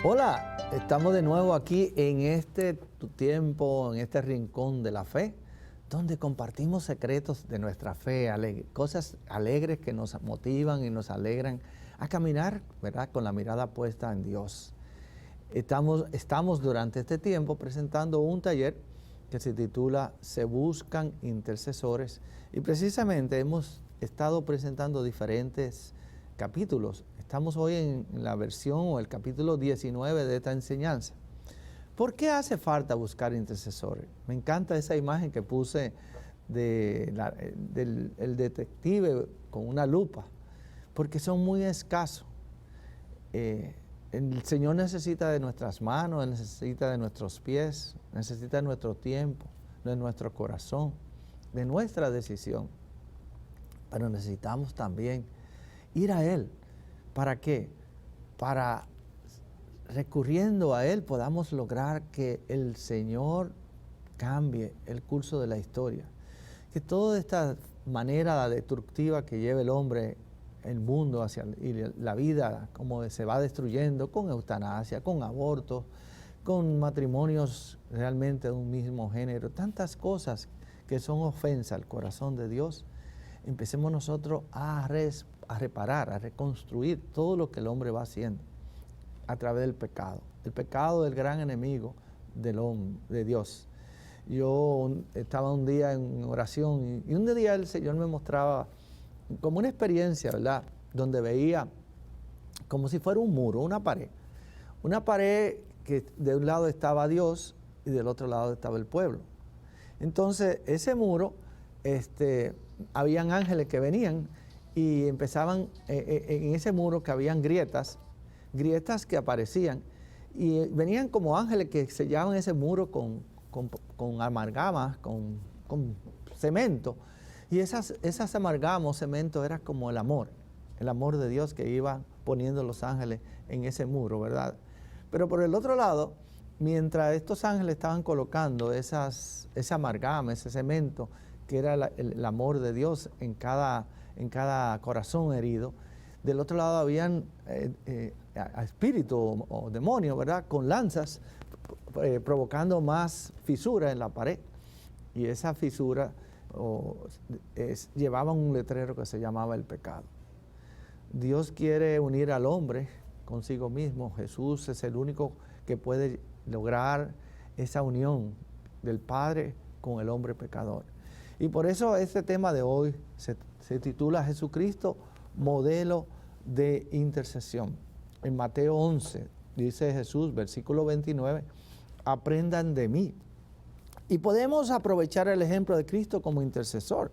Hola, estamos de nuevo aquí en este tu tiempo, en este rincón de la fe, donde compartimos secretos de nuestra fe, cosas alegres que nos motivan y nos alegran a caminar, ¿verdad?, con la mirada puesta en Dios. Estamos durante este tiempo presentando un taller que se titula Se buscan intercesores, y precisamente hemos estado presentando diferentes capítulos. Estamos hoy en la versión o el capítulo 19 de esta enseñanza. ¿Por qué hace falta buscar intercesores? Me encanta esa imagen que puse del detective con una lupa, porque son muy escasos. El Señor necesita de nuestras manos, Él necesita de nuestros pies, necesita de nuestro tiempo, de nuestro corazón, de nuestra decisión. Pero necesitamos también ir a Él. ¿Para qué? Para, recurriendo a Él, podamos lograr que el Señor cambie el curso de la historia. Que toda esta manera destructiva que lleva el hombre, el mundo y la vida, como se va destruyendo con eutanasia, con abortos, con matrimonios realmente de un mismo género, tantas cosas que son ofensa al corazón de Dios, empecemos nosotros a reparar, a reconstruir todo lo que el hombre va haciendo a través del pecado del gran enemigo de Dios. Yo estaba un día en oración y un día el Señor me mostraba como una experiencia, ¿verdad?, donde veía como si fuera un muro, una pared que de un lado estaba Dios y del otro lado estaba el pueblo. Entonces ese muro, habían ángeles que venían y empezaban en ese muro, que habían grietas que aparecían y venían como ángeles que sellaban ese muro con amalgamas, con cemento, y esas amalgamas, cemento, era como el amor de Dios que iban poniendo los ángeles en ese muro, ¿verdad? Pero por el otro lado, mientras estos ángeles estaban colocando esa amalgama, ese cemento, que era el amor de Dios en cada corazón herido, del otro lado habían espíritus o demonios, ¿verdad?, con lanzas, provocando más fisuras en la pared. Y esa fisura llevaban un letrero que se llamaba el pecado. Dios quiere unir al hombre consigo mismo. Jesús es el único que puede lograr esa unión del Padre con el hombre pecador. Y por eso este tema de hoy se titula Jesucristo, modelo de intercesión. En Mateo 11 dice Jesús, versículo 29, aprendan de mí. Y podemos aprovechar el ejemplo de Cristo como intercesor.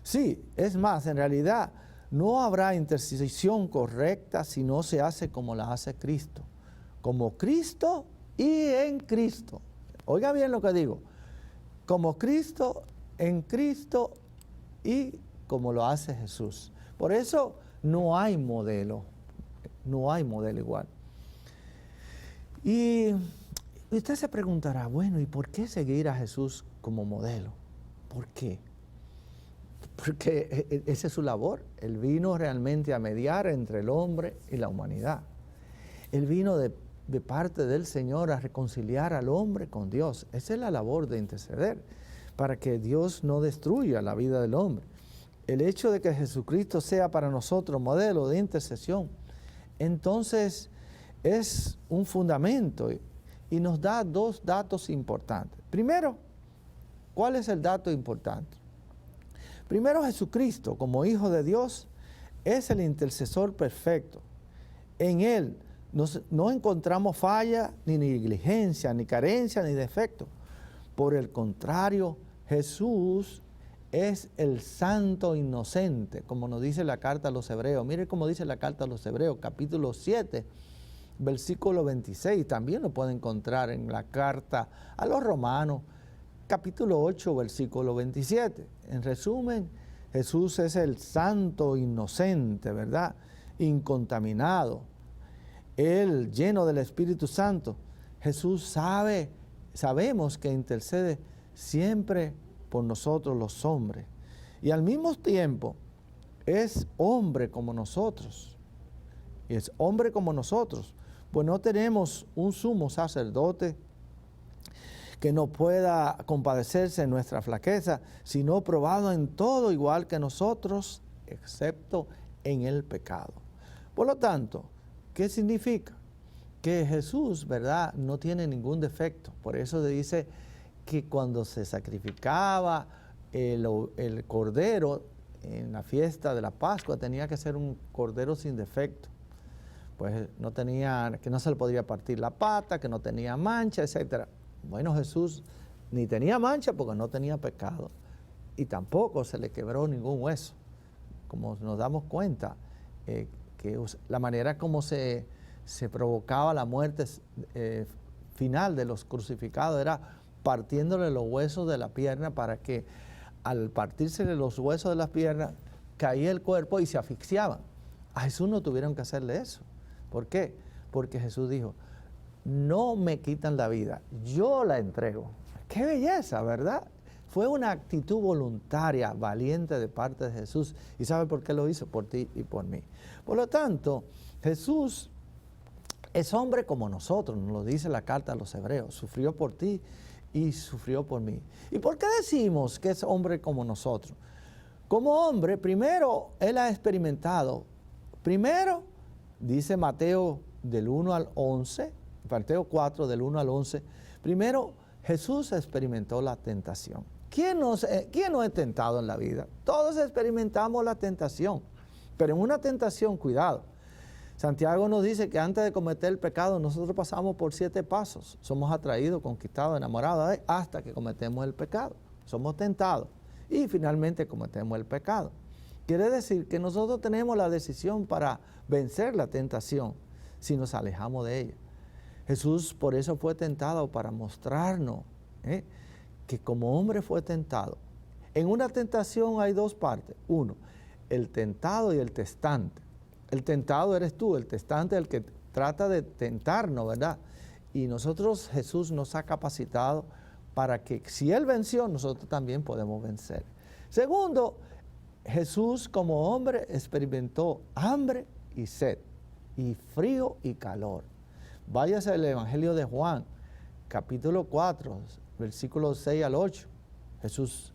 Sí, es más, en realidad no habrá intercesión correcta si no se hace como la hace Cristo. Como Cristo y en Cristo. Oiga bien lo que digo. Como Cristo, en Cristo y como lo hace Jesús. Por eso no hay modelo igual. Y usted se preguntará, bueno, ¿y por qué seguir a Jesús como modelo? ¿Por qué? Porque esa es su labor. Él vino realmente a mediar entre el hombre y la humanidad. Él vino de parte del Señor a reconciliar al hombre con Dios. Esa es la labor de interceder, para que Dios no destruya la vida del hombre. El hecho de que Jesucristo sea para nosotros modelo de intercesión, entonces es un fundamento y nos da dos datos importantes. Primero, ¿cuál es el dato importante? Primero, Jesucristo, como Hijo de Dios, es el intercesor perfecto. En Él no encontramos falla, ni negligencia, ni carencia, ni defecto. Por el contrario, Jesús es el santo inocente, como nos dice la carta a los Hebreos. Mire cómo dice la carta a los Hebreos, capítulo 7, versículo 26. También lo puede encontrar en la carta a los Romanos, capítulo 8, versículo 27. En resumen, Jesús es el santo inocente, ¿verdad?, incontaminado. Él, lleno del Espíritu Santo. Jesús sabemos que intercede siempre por nosotros los hombres. Y al mismo tiempo es hombre como nosotros. Y es hombre como nosotros. Pues no tenemos un sumo sacerdote que no pueda compadecerse en nuestra flaqueza, sino probado en todo igual que nosotros, excepto en el pecado. Por lo tanto, ¿qué significa? Que Jesús, ¿verdad?, no tiene ningún defecto. Por eso se dice que cuando se sacrificaba el cordero en la fiesta de la Pascua, tenía que ser un cordero sin defecto. Pues que no se le podía partir la pata, que no tenía mancha, etc. Bueno, Jesús ni tenía mancha porque no tenía pecado y tampoco se le quebró ningún hueso. Como nos damos cuenta, que la manera como se provocaba la muerte final de los crucificados era partiéndole los huesos de la pierna, para que al partírsele los huesos de las piernas caía el cuerpo y se asfixiaban. A Jesús no tuvieron que hacerle eso. ¿Por qué? Porque Jesús dijo: no me quitan la vida, yo la entrego. ¡Qué belleza!, ¿verdad? Fue una actitud voluntaria, valiente de parte de Jesús. ¿Y sabe por qué lo hizo? Por ti y por mí. Por lo tanto, Jesús es hombre como nosotros, nos lo dice la carta a los Hebreos. Sufrió por ti y sufrió por mí. ¿Y por qué decimos que es hombre como nosotros? Como hombre, primero, él ha experimentado. Primero, dice Mateo del 1 al 11, Mateo 4 del 1 al 11, primero Jesús experimentó la tentación. ¿Quién no es tentado en la vida? Todos experimentamos la tentación, pero en una tentación, cuidado. Santiago nos dice que antes de cometer el pecado nosotros pasamos por 7 pasos. Somos atraídos, conquistados, enamorados, hasta que cometemos el pecado. Somos tentados y finalmente cometemos el pecado. Quiere decir que nosotros tenemos la decisión para vencer la tentación si nos alejamos de ella. Jesús por eso fue tentado, para mostrarnos que como hombre fue tentado. En una tentación hay 2 partes. Uno, el tentado y el testante. El tentado eres tú, el testante es el que trata de tentarnos, ¿verdad? Y nosotros, Jesús nos ha capacitado para que si Él venció, nosotros también podemos vencer. Segundo, Jesús como hombre experimentó hambre y sed, y frío y calor. Váyase al Evangelio de Juan, capítulo 4, versículos 6 al 8. Jesús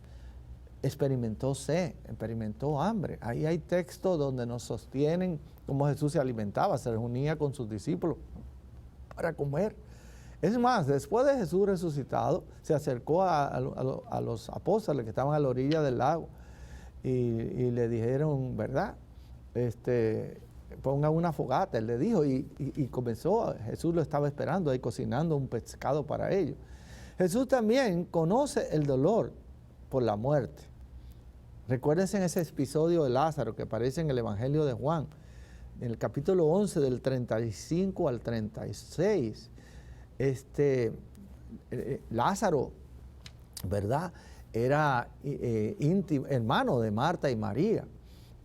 experimentó sed, experimentó hambre. Ahí hay textos donde nos sostienen cómo Jesús se alimentaba, se reunía con sus discípulos para comer. Es más, después de Jesús resucitado, se acercó a los apóstoles que estaban a la orilla del lago y le dijeron, ¿verdad?, pongan una fogata, él le dijo, y comenzó, Jesús lo estaba esperando ahí cocinando un pescado para ellos. Jesús también conoce el dolor por la muerte. Recuérdense en ese episodio de Lázaro que aparece en el Evangelio de Juan, en el capítulo 11 del 35 al 36, Lázaro, ¿verdad?, era hermano de Marta y María,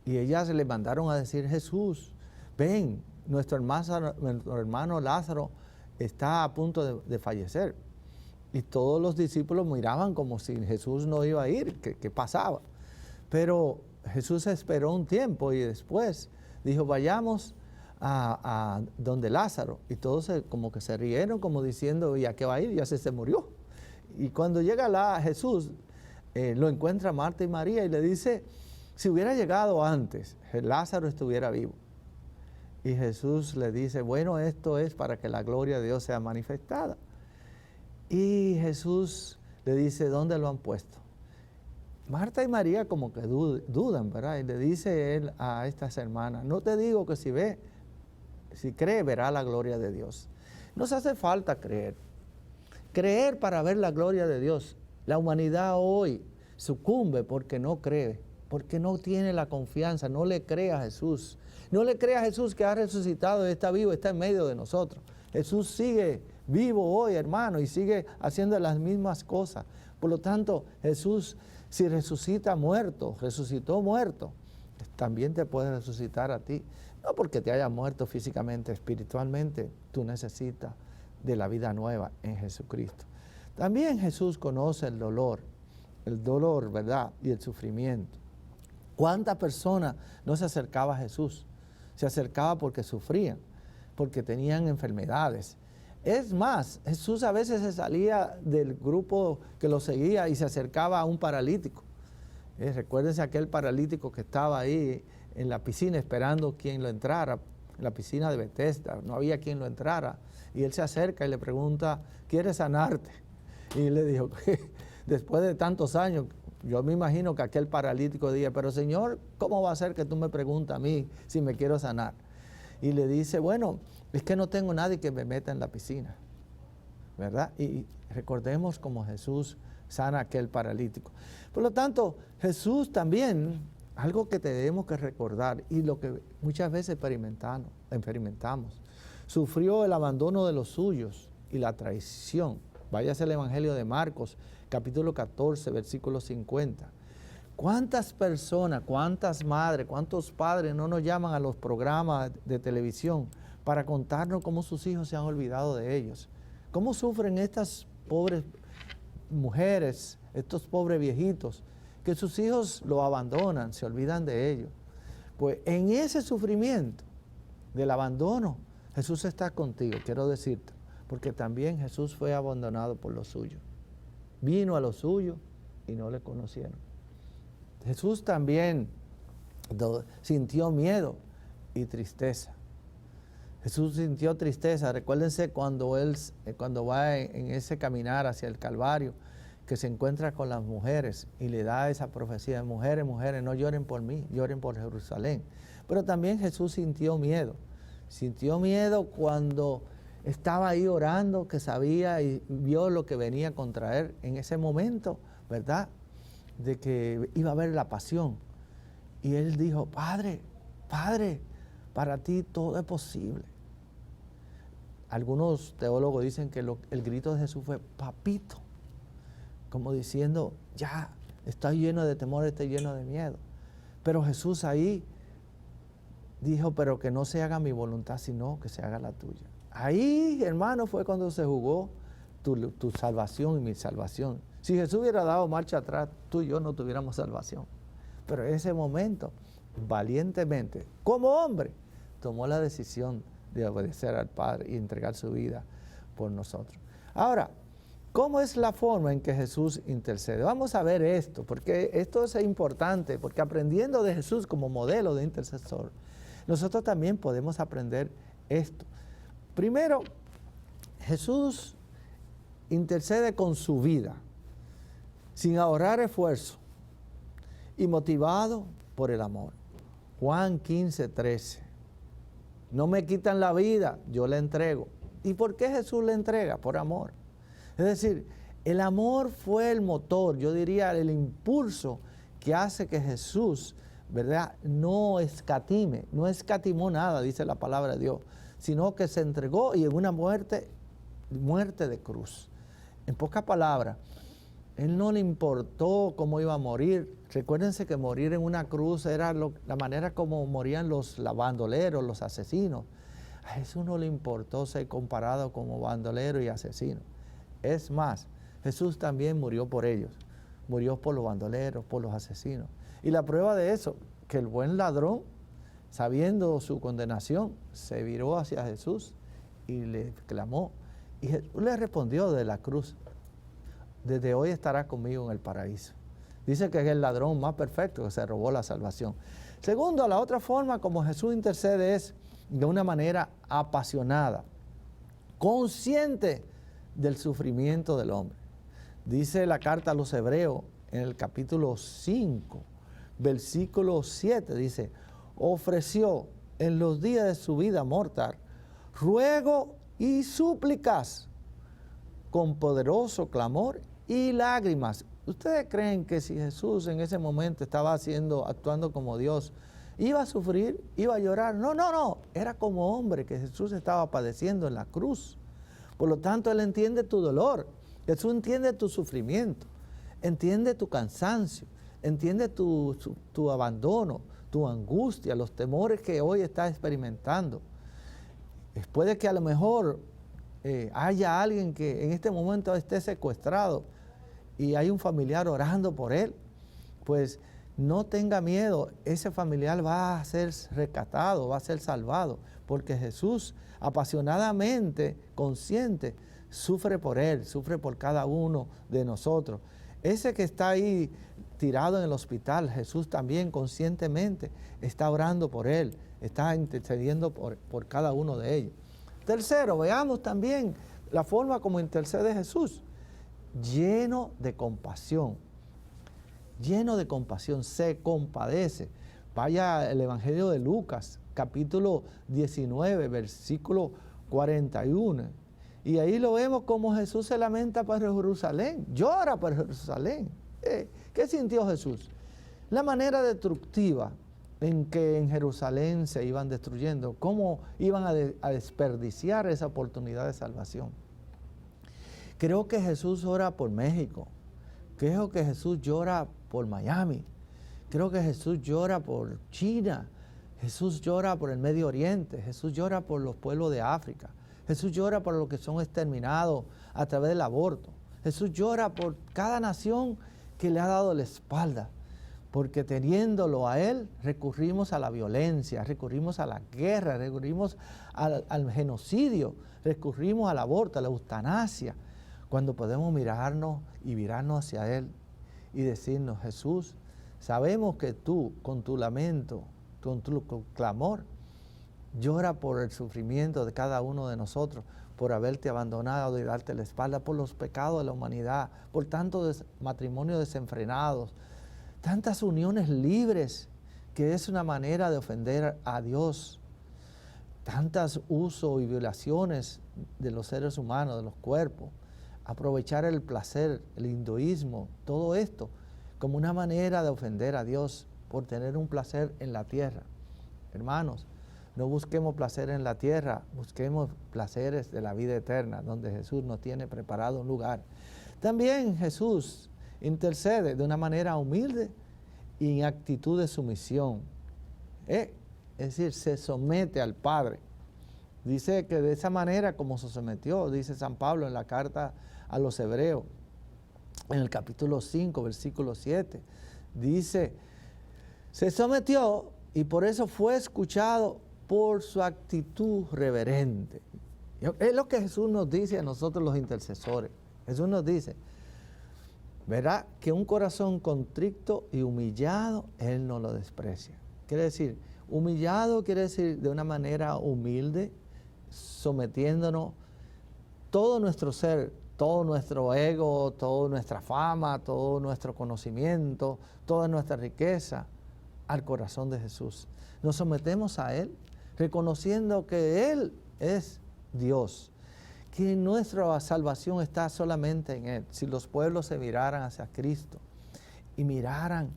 y ellas le mandaron a decir: Jesús, ven, nuestro hermano Lázaro está a punto de fallecer. Y todos los discípulos miraban como si Jesús no iba a ir, ¿qué pasaba? Pero Jesús esperó un tiempo y después dijo: vayamos a donde Lázaro. Y todos como que se rieron, como diciendo: ¿y a qué va a ir? Ya se murió. Y cuando llega Jesús, lo encuentra Marta y María y le dice: si hubiera llegado antes, Lázaro estuviera vivo. Y Jesús le dice: bueno, esto es para que la gloria de Dios sea manifestada. Y Jesús le dice: ¿dónde lo han puesto? Marta y María como que dudan, ¿verdad? Y le dice él a estas hermanas: no te digo que si cree, verá la gloria de Dios. Nos hace falta creer para ver la gloria de Dios. La humanidad hoy sucumbe porque no cree, porque no tiene la confianza, no le cree a Jesús. No le cree a Jesús que ha resucitado y está vivo, está en medio de nosotros. Jesús sigue vivo hoy, hermano, y sigue haciendo las mismas cosas. Por lo tanto, Jesús, si resucitó muerto, también te puede resucitar a ti. No porque te haya muerto físicamente, espiritualmente, tú necesitas de la vida nueva en Jesucristo. También Jesús conoce el dolor, ¿verdad?, y el sufrimiento. ¿Cuántas personas no se acercaba a Jesús? Se acercaba porque sufrían. porque tenían enfermedades. Es más, Jesús a veces se salía del grupo que lo seguía y se acercaba a un paralítico. Recuérdense aquel paralítico que estaba ahí en la piscina esperando quien lo entrara, en la piscina de Bethesda, no había quien lo entrara. Y él se acerca y le pregunta, ¿quieres sanarte? Y le dijo, después de tantos años, yo me imagino que aquel paralítico dice, pero Señor, ¿cómo va a ser que tú me preguntas a mí si me quiero sanar? Y le dice, bueno, es que no tengo nadie que me meta en la piscina, ¿verdad? Y recordemos cómo Jesús sana a aquel paralítico. Por lo tanto, Jesús también, algo que tenemos que recordar y lo que muchas veces experimentamos, sufrió el abandono de los suyos y la traición. Váyase al Evangelio de Marcos, capítulo 14, versículo 50. ¿Cuántas personas, cuántas madres, cuántos padres no nos llaman a los programas de televisión para contarnos cómo sus hijos se han olvidado de ellos? ¿Cómo sufren estas pobres mujeres, estos pobres viejitos, que sus hijos lo abandonan, se olvidan de ellos? Pues en ese sufrimiento del abandono, Jesús está contigo, quiero decirte, porque también Jesús fue abandonado por los suyos. Vino a los suyos y no le conocieron. Jesús también sintió miedo y tristeza. Jesús sintió tristeza. Recuérdense cuando va en ese caminar hacia el Calvario, que se encuentra con las mujeres y le da esa profecía, mujeres, mujeres, no lloren por mí, lloren por Jerusalén. Pero también Jesús sintió miedo. Sintió miedo cuando estaba ahí orando, que sabía y vio lo que venía contra él en ese momento, ¿verdad?, de que iba a haber la pasión. Y él dijo, Padre, Padre, para ti todo es posible. Algunos teólogos dicen que el grito de Jesús fue, papito, como diciendo, ya, estoy lleno de temor, estoy lleno de miedo. Pero Jesús ahí dijo, pero que no se haga mi voluntad, sino que se haga la tuya. Ahí, hermano, fue cuando se jugó tu salvación y mi salvación. Si Jesús hubiera dado marcha atrás, tú y yo no tuviéramos salvación. Pero en ese momento, valientemente, como hombre, tomó la decisión de obedecer al Padre y entregar su vida por nosotros. Ahora, ¿cómo es la forma en que Jesús intercede? Vamos a ver esto, porque esto es importante, porque aprendiendo de Jesús como modelo de intercesor, nosotros también podemos aprender esto. Primero, Jesús intercede con su vida, sin ahorrar esfuerzo y motivado por el amor. Juan 15, 13. No me quitan la vida, yo la entrego. ¿Y por qué Jesús la entrega? Por amor. Es decir, el amor fue el motor, yo diría el impulso que hace que Jesús, ¿verdad?, no escatimó nada, dice la palabra de Dios, sino que se entregó y en una muerte de cruz. En pocas palabras, Él no le importó cómo iba a morir. Recuérdense que morir en una cruz era la manera como morían los bandoleros, los asesinos. A Jesús no le importó ser comparado como bandolero y asesino. Es más, Jesús también murió por ellos. Murió por los bandoleros, por los asesinos. Y la prueba de eso, que el buen ladrón, sabiendo su condenación, se viró hacia Jesús y le clamó. Y Jesús le respondió de la cruz, desde hoy estarás conmigo en el paraíso. Dice que es el ladrón más perfecto que se robó la salvación. Segundo, la otra forma como Jesús intercede es de una manera apasionada, consciente del sufrimiento del hombre. Dice la carta a los Hebreos en el capítulo 5, versículo 7, dice, ofreció en los días de su vida mortal ruego y súplicas con poderoso clamor y lágrimas. ¿Ustedes creen que si Jesús en ese momento estaba actuando como Dios, iba a sufrir, iba a llorar? No, era como hombre que Jesús estaba padeciendo en la cruz. Por lo tanto, Él entiende tu dolor, Jesús entiende tu sufrimiento, entiende tu cansancio, entiende tu abandono, tu angustia, los temores que hoy estás experimentando. Puede que a lo mejor haya alguien que en este momento esté secuestrado y hay un familiar orando por él, pues no tenga miedo, ese familiar va a ser rescatado, va a ser salvado, porque Jesús apasionadamente, consciente, sufre por él, sufre por cada uno de nosotros. Ese que está ahí tirado en el hospital, Jesús también conscientemente está orando por él, está intercediendo por cada uno de ellos. Tercero, veamos también la forma como intercede Jesús, lleno de compasión, se compadece. Vaya el Evangelio de Lucas, capítulo 19, versículo 41. Y ahí lo vemos como Jesús se lamenta por Jerusalén, llora por Jerusalén. ¿Qué sintió Jesús? La manera destructiva en que en Jerusalén se iban destruyendo, cómo iban a desperdiciar esa oportunidad de salvación. Creo que Jesús ora por México, creo que Jesús llora por Miami, creo que Jesús llora por China, Jesús llora por el Medio Oriente, Jesús llora por los pueblos de África, Jesús llora por los que son exterminados a través del aborto, Jesús llora por cada nación que le ha dado la espalda, porque teniéndolo a Él, recurrimos a la violencia, recurrimos a la guerra, recurrimos al genocidio, recurrimos al aborto, a la eutanasia, cuando podemos mirarnos y virarnos hacia Él y decirnos: Jesús, sabemos que tú, con tu lamento, con tu clamor, llora por el sufrimiento de cada uno de nosotros, por haberte abandonado y darte la espalda, por los pecados de la humanidad, por tantos matrimonios desenfrenados, tantas uniones libres, que es una manera de ofender a Dios, tantos usos y violaciones de los seres humanos, de los cuerpos, aprovechar el placer, el hinduismo, todo esto, como una manera de ofender a Dios por tener un placer en la tierra. Hermanos, no busquemos placer en la tierra, busquemos placeres de la vida eterna, donde Jesús nos tiene preparado un lugar. También Jesús intercede de una manera humilde y en actitud de sumisión. Es decir, se somete al Padre. Dice que de esa manera como se sometió, dice San Pablo en la carta a los Hebreos, en el capítulo 5, versículo 7, dice, se sometió y por eso fue escuchado por su actitud reverente. Es lo que Jesús nos dice a nosotros los intercesores. Jesús nos dice, verá que un corazón contrito y humillado, Él no lo desprecia. Quiere decir, humillado quiere decir de una manera humilde, sometiéndonos todo nuestro ser, todo nuestro ego, toda nuestra fama, todo nuestro conocimiento, toda nuestra riqueza al corazón de Jesús. Nos sometemos a Él, reconociendo que Él es Dios, que nuestra salvación está solamente en Él. Si los pueblos se miraran hacia Cristo y miraran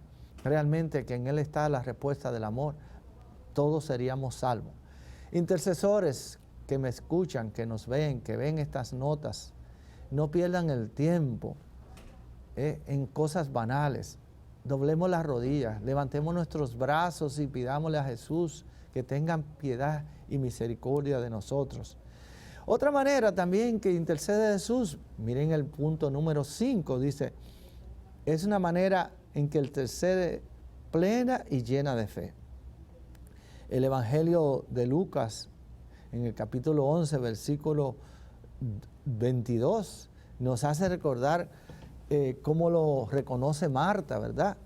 realmente que en Él está la respuesta del amor, todos seríamos salvos. Intercesores que me escuchan, que nos ven, que ven estas notas, no pierdan el tiempo en cosas banales. Doblemos las rodillas, levantemos nuestros brazos y pidámosle a Jesús que tengan piedad y misericordia de nosotros. Otra manera también que intercede Jesús, miren el punto número 5, dice, es una manera en que intercede plena y llena de fe. El Evangelio de Lucas, en el capítulo 11, versículo 22, nos hace recordar cómo lo reconoce Marta, ¿verdad?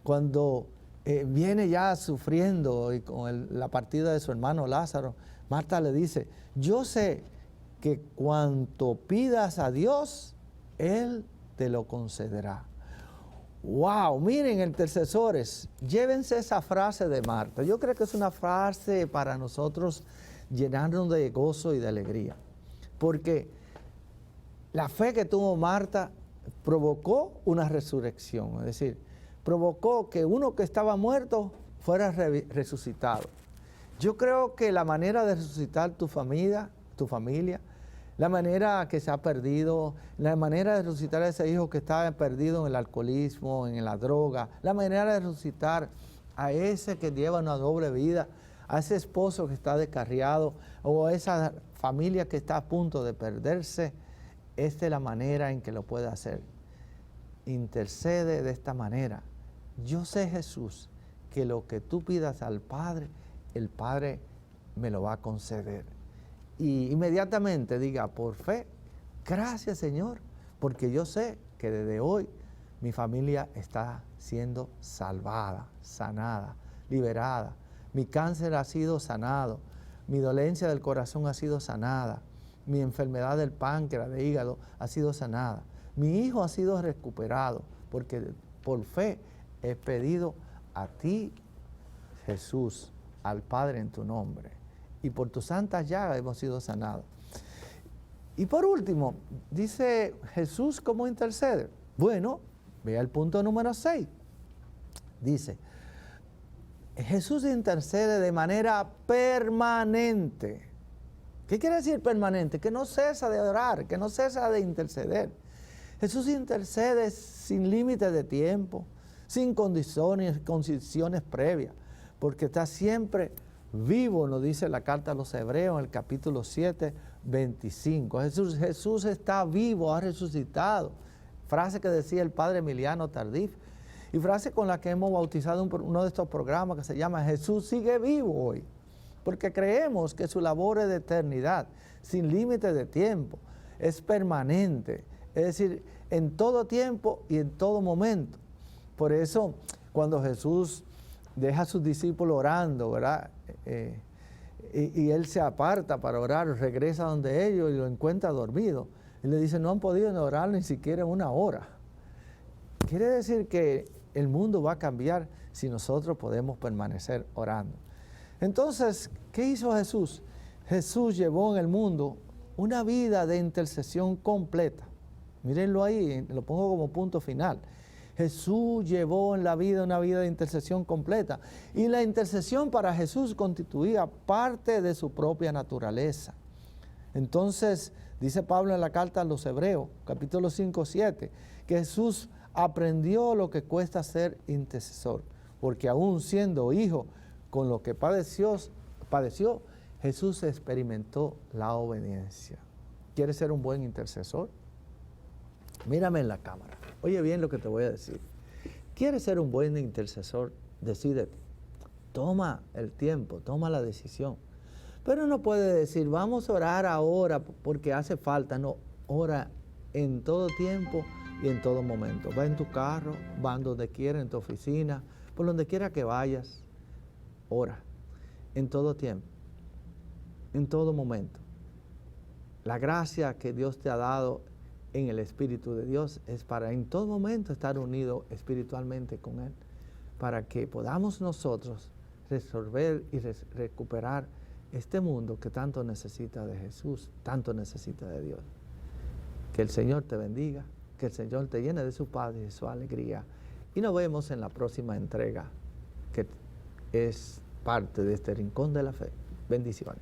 Cuando viene ya sufriendo y con la partida de su hermano Lázaro, Marta le dice, yo sé que cuanto pidas a Dios, Él te lo concederá. ¡Wow! Miren, intercesores, llévense esa frase de Marta. Yo creo que es una frase para nosotros llenarnos de gozo y de alegría. Porque la fe que tuvo Marta provocó una resurrección. Es decir, provocó que uno que estaba muerto fuera resucitado. Yo creo que la manera de resucitar tu familia, la manera que se ha perdido, la manera de resucitar a ese hijo que estaba perdido en el alcoholismo, en la droga, la manera de resucitar a ese que lleva una doble vida, a ese esposo que está descarriado o a esa familia que está a punto de perderse, esta es la manera en que lo puede hacer. Intercede de esta manera yo sé, Jesús, que lo que tú pidas al Padre, el Padre me lo va a conceder. Y inmediatamente diga, por fe, gracias Señor, porque yo sé que desde hoy mi familia está siendo salvada, sanada, liberada. Mi cáncer ha sido sanado, mi dolencia del corazón ha sido sanada, mi enfermedad del páncreas, de hígado, ha sido sanada. Mi hijo ha sido recuperado, porque por fe he pedido a ti, Jesús, al Padre en tu nombre. Y por tus santas llagas hemos sido sanados. Y por último, dice Jesús, ¿cómo intercede? Bueno, vea el punto número 6. Dice, Jesús intercede de manera permanente. ¿Qué quiere decir permanente? Que no cesa de orar, que no cesa de interceder. Jesús intercede sin límite de tiempo, sin condiciones previas, porque está siempre vivo, nos dice la carta a los Hebreos en el capítulo 7, 25. Jesús está vivo, ha resucitado. Frase que decía el padre Emiliano Tardif, y frase con la que hemos bautizado uno de estos programas que se llama Jesús sigue vivo hoy, porque creemos que su labor es de eternidad, sin límite de tiempo, es permanente, es decir, en todo tiempo y en todo momento. Por eso, cuando Jesús deja a sus discípulos orando, ¿verdad? Y él se aparta para orar, regresa donde ellos y lo encuentra dormido. Y le dice, no han podido orar ni siquiera una hora. Quiere decir que el mundo va a cambiar si nosotros podemos permanecer orando. Entonces, ¿qué hizo Jesús? Jesús llevó en el mundo una vida de intercesión completa. Mírenlo ahí, lo pongo como punto final. Jesús llevó en la vida una vida de intercesión completa. Y la intercesión para Jesús constituía parte de su propia naturaleza. Entonces, dice Pablo en la carta a los Hebreos, capítulo 5, 7, que Jesús aprendió lo que cuesta ser intercesor, porque aún siendo hijo, con lo que padeció, Jesús experimentó la obediencia. ¿Quieres ser un buen intercesor? Mírame en la cámara. Oye bien lo que te voy a decir. ¿Quieres ser un buen intercesor? Decídete. Toma el tiempo, toma la decisión. Pero no puedes decir, vamos a orar ahora porque hace falta. No, ora en todo tiempo y en todo momento. Va en tu carro, va donde quiera, en tu oficina, por donde quiera que vayas. Ora en todo tiempo, en todo momento. La gracia que Dios te ha dado en el Espíritu de Dios es para en todo momento estar unido espiritualmente con Él, para que podamos nosotros resolver y recuperar este mundo que tanto necesita de Jesús, tanto necesita de Dios. Que el Señor te bendiga, que el Señor te llene de su paz y de su alegría. Y nos vemos en la próxima entrega, que es parte de este Rincón de la Fe. Bendiciones.